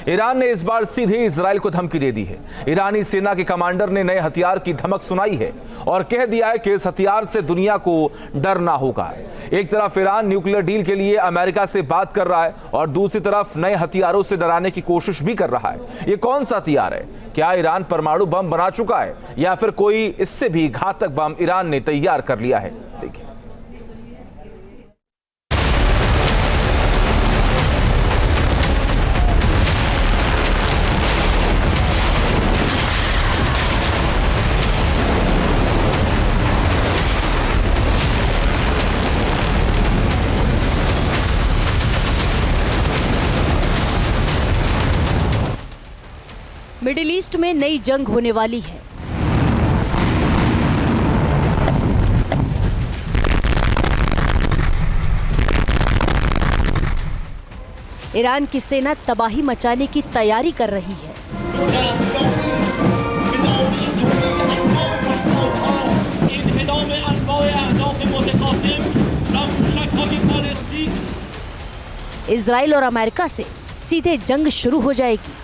Iran ने इस बार सीधे इजराइल को धमकी दे दी है। ईरानी सेना के कमांडर ने नए हथियार की धमक सुनाई है और कह दिया है कि इस हथियार से दुनिया को डरना होगा। एक तरफ ईरान न्यूक्लियर डील के लिए अमेरिका से बात कर रहा है और दूसरी तरफ नए हथियारों से डराने की कोशिश भी कर रहा है। ये कौन सा हथियार है? क्या ईरान परमाणु बम बना चुका है या फिर कोई इससे भी घातक बम ईरान ने तैयार कर लिया है? देखिए। मिडिल ईस्ट में नई जंग होने वाली है। ईरान की सेना तबाही मचाने की तैयारी कर रही है। इजराइल और अमेरिका से सीधे जंग शुरू हो जाएगी।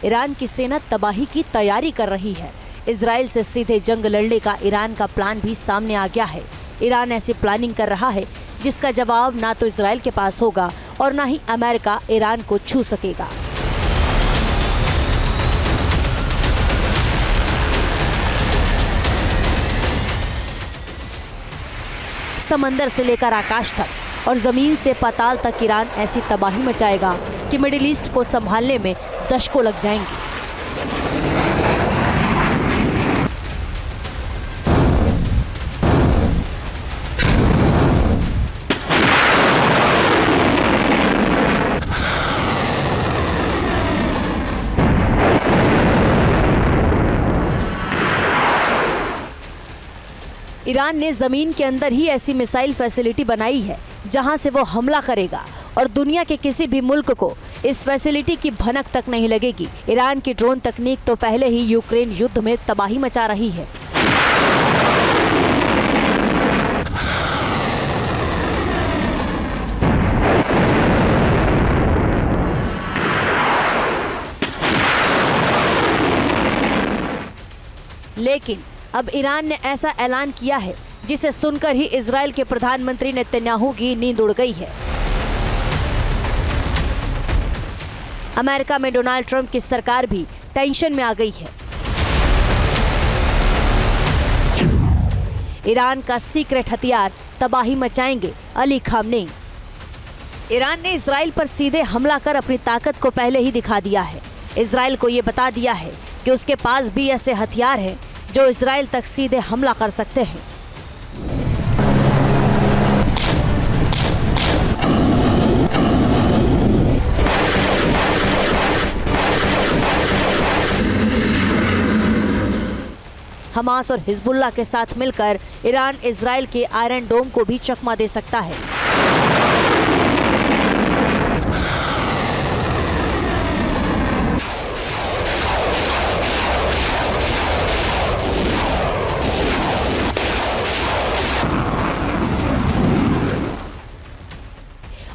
ईरान की सेना तबाही की तैयारी कर रही है। इजराइल से सीधे जंग लड़ने का ईरान का प्लान भी सामने आ गया है। ईरान ऐसी प्लानिंग कर रहा है जिसका जवाब ना तो इजराइल के पास होगा और ना ही अमेरिका ईरान को छू सकेगा। समंदर से लेकर आकाश तक और जमीन से पाताल तक ईरान ऐसी तबाही मचाएगा कि मिडिल ईस्ट को संभालने में दशकों लग जाएंगे। ईरान ने जमीन के अंदर ही ऐसी मिसाइल फैसिलिटी बनाई है जहां से वो हमला करेगा और दुनिया के किसी भी मुल्क को इस फैसिलिटी की भनक तक नहीं लगेगी। ईरान की ड्रोन तकनीक तो पहले ही यूक्रेन युद्ध में तबाही मचा रही है। लेकिन अब ईरान ने ऐसा ऐलान किया है जिसे सुनकर ही इजराइल के प्रधानमंत्री नेतन्याहू की नींद उड़ गई है। अमेरिका में डोनाल्ड ट्रंप की सरकार भी टेंशन में आ गई है। ईरान का सीक्रेट हथियार तबाही मचाएंगे अली खामनेई। ईरान ने इजराइल पर सीधे हमला कर अपनी ताकत को पहले ही दिखा दिया है। इजराइल को ये बता दिया है कि उसके पास भी ऐसे हथियार हैं जो इजराइल तक सीधे हमला कर सकते हैं। हमास और हिजबुल्लाह के साथ मिलकर ईरान इजराइल के आयरन डोम को भी चकमा दे सकता है।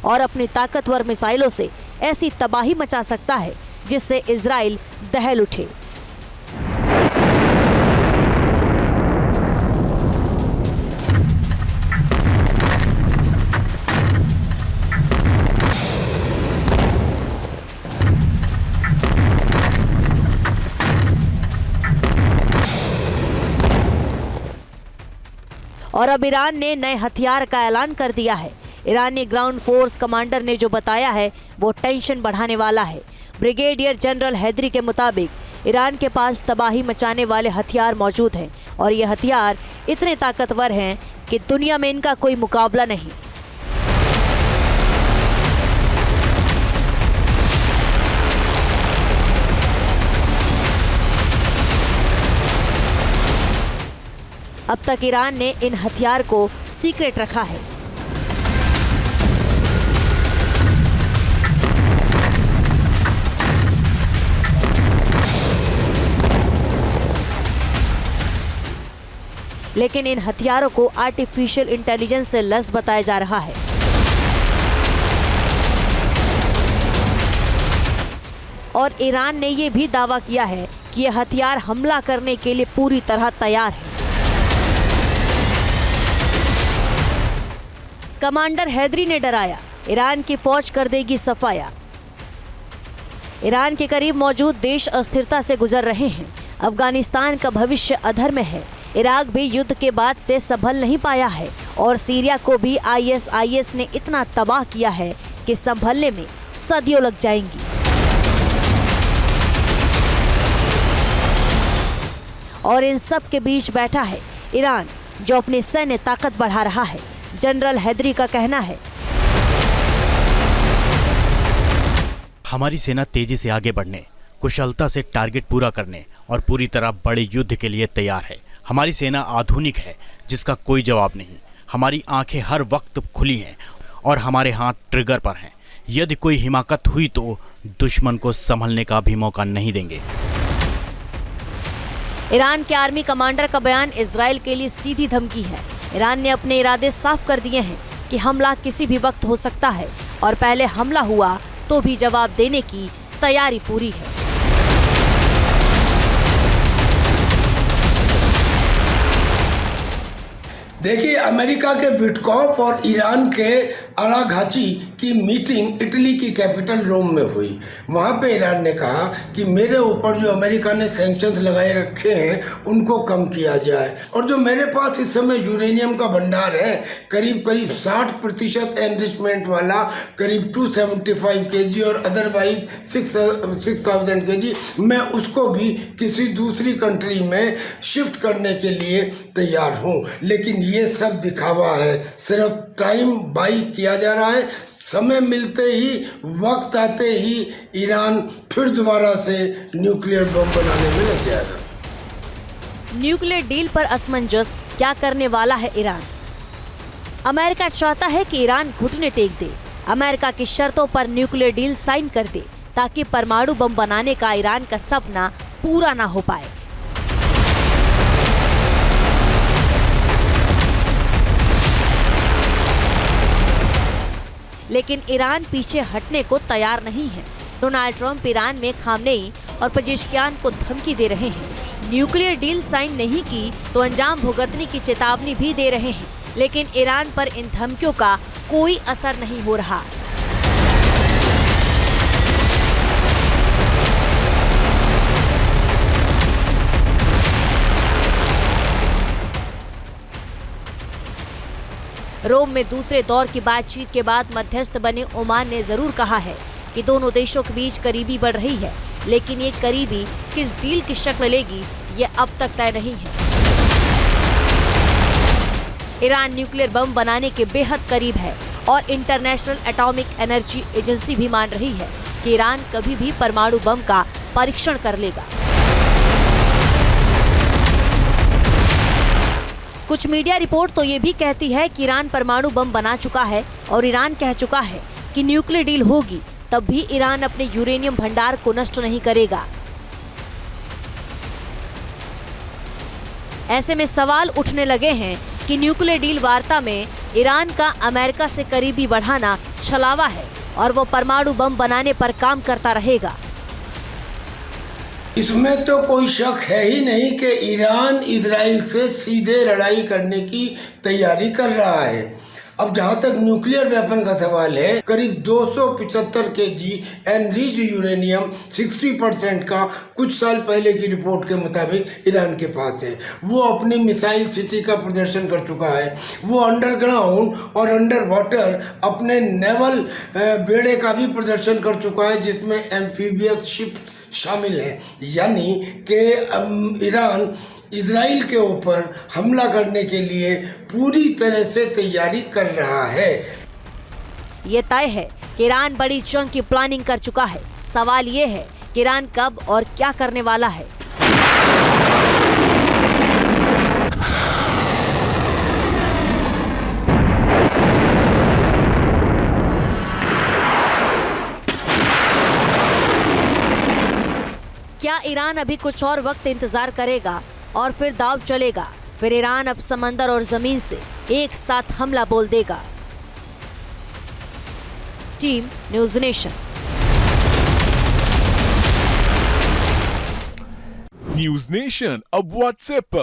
और अपनी ताकतवर मिसाइलों से ऐसी तबाही मचा सकता है जिससे इजराइल दहल उठे। और अब ईरान ने नए हथियार का ऐलान कर दिया है। ईरानी ग्राउंड फोर्स कमांडर ने जो बताया है वो टेंशन बढ़ाने वाला है। ब्रिगेडियर जनरल हैदरी के मुताबिक ईरान के पास तबाही मचाने वाले हथियार मौजूद हैं और ये हथियार इतने ताकतवर हैं कि दुनिया में इनका कोई मुकाबला नहीं। अब तक ईरान ने इन हथियार को सीक्रेट रखा है। लेकिन इन हथियारों को आर्टिफिशियल इंटेलिजेंस से लैस बताया जा रहा है। और ईरान ने ये भी दावा किया है कि यह हथियार हमला करने के लिए पूरी तरह तैयार है। कमांडर हैदरी ने डराया, ईरान की फौज कर देगी सफाया। ईरान के करीब मौजूद देश अस्थिरता से गुजर रहे हैं। अफगानिस्तान का भविष्य अधर में है। इराक भी युद्ध के बाद से संभल नहीं पाया है और सीरिया को भी ISIS ने इतना तबाह किया है कि संभलने में सदियों लग जाएंगी। और इन सब के बीच बैठा है ईरान, जो अपनी सैन्य ताकत बढ़ा रहा है। जनरल हैदरी का कहना है, हमारी सेना तेजी से आगे बढ़ने, कुशलता से टारगेट पूरा करने और पूरी तरह बड़े युद्ध के लिए तैयार है। हमारी सेना आधुनिक है, जिसका कोई जवाब नहीं। हमारी आंखें हर वक्त खुली हैं और हमारे हाथ ट्रिगर पर हैं। यदि कोई हिमाकत हुई तो दुश्मन को संभलने का भी मौका नहीं देंगे। ईरान के आर्मी कमांडर का बयान इजराइल के लिए सीधी धमकी है। ईरान ने अपने इरादे साफ कर दिए हैं कि हमला किसी भी वक्त हो सकता है और पहले हमला हुआ तो भी जवाब देने की तैयारी पूरी है। देखिए, अमेरिका के विटकॉफ और ईरान के अराघाची की मीटिंग इटली की कैपिटल रोम में हुई। वहाँ पे ईरान ने कहा कि मेरे ऊपर जो अमेरिका ने सैंक्शंस लगाए रखे हैं उनको कम किया जाए, और जो मेरे पास इस समय यूरेनियम का भंडार है करीब 60% एनरिचमेंट वाला, करीब 275 kg और अदरवाइज 6000 kg, मैं उसको भी किसी दूसरी कंट्री में शिफ्ट करने के लिए तैयार हूँ। लेकिन ये सब दिखावा है, सिर्फ टाइम बाई किया जा रहा है। समय मिलते ही, वक्त आते ही ईरान फिर दोबारा से न्यूक्लियर बम बनाने में लग जाएगा। न्यूक्लियर डील पर असमंजस क्या करने वाला है ईरान? अमेरिका चाहता है कि ईरान घुटने टेक दे, अमेरिका की शर्तों पर न्यूक्लियर डील साइन कर दे, ताकि परमाणु बम बनाने का ईरान का सपना पूरा ना हो पाए। लेकिन ईरान पीछे हटने को तैयार नहीं है। डोनाल्ड ट्रंप ईरान में खामनेई और पेजेश्कियान को धमकी दे रहे हैं। न्यूक्लियर डील साइन नहीं की तो अंजाम भुगतने की चेतावनी भी दे रहे हैं। लेकिन ईरान पर इन धमकियों का कोई असर नहीं हो रहा। रोम में दूसरे दौर की बातचीत के बाद मध्यस्थ बने ओमान ने जरूर कहा है कि दोनों देशों के बीच करीबी बढ़ रही है, लेकिन ये करीबी किस डील की शक्ल लेगी ये अब तक तय नहीं है। ईरान न्यूक्लियर बम बनाने के बेहद करीब है और इंटरनेशनल एटॉमिक एनर्जी एजेंसी भी मान रही है कि ईरान कभी भी परमाणु बम का परीक्षण कर लेगा। कुछ मीडिया रिपोर्ट तो ये भी कहती है कि ईरान परमाणु बम बना चुका है और ईरान कह चुका है कि न्यूक्लियर डील होगी तब भी ईरान अपने यूरेनियम भंडार को नष्ट नहीं करेगा। ऐसे में सवाल उठने लगे हैं कि न्यूक्लियर डील वार्ता में ईरान का अमेरिका से करीबी बढ़ाना छलावा है और वो परमाणु बम बनाने पर काम करता रहेगा। इसमें तो कोई शक है ही नहीं कि ईरान इजराइल से सीधे लड़ाई करने की तैयारी कर रहा है। अब जहाँ तक न्यूक्लियर वेपन का सवाल है, करीब 275 kg एनरिच्ड यूरेनियम 60% का कुछ साल पहले की रिपोर्ट के मुताबिक ईरान के पास है। वो अपनी मिसाइल सिटी का प्रदर्शन कर चुका है। वो अंडरग्राउंड और अंडर वाटर अपने नेवल बेड़े का भी प्रदर्शन कर चुका है, जिसमें एम्फीबियस शिप शामिल है। यानी कि ईरान इजराइल के ऊपर हमला करने के लिए पूरी तरह से तैयारी कर रहा है। ये तय है कि ईरान बड़ी जंग की प्लानिंग कर चुका है। सवाल ये है कि ईरान कब और क्या करने वाला है। क्या ईरान अभी कुछ और वक्त इंतजार करेगा और फिर दांव चलेगा? फिर ईरान अब समंदर और जमीन से एक साथ हमला बोल देगा। Team news nation. News nation अब व्हाट्सएप पर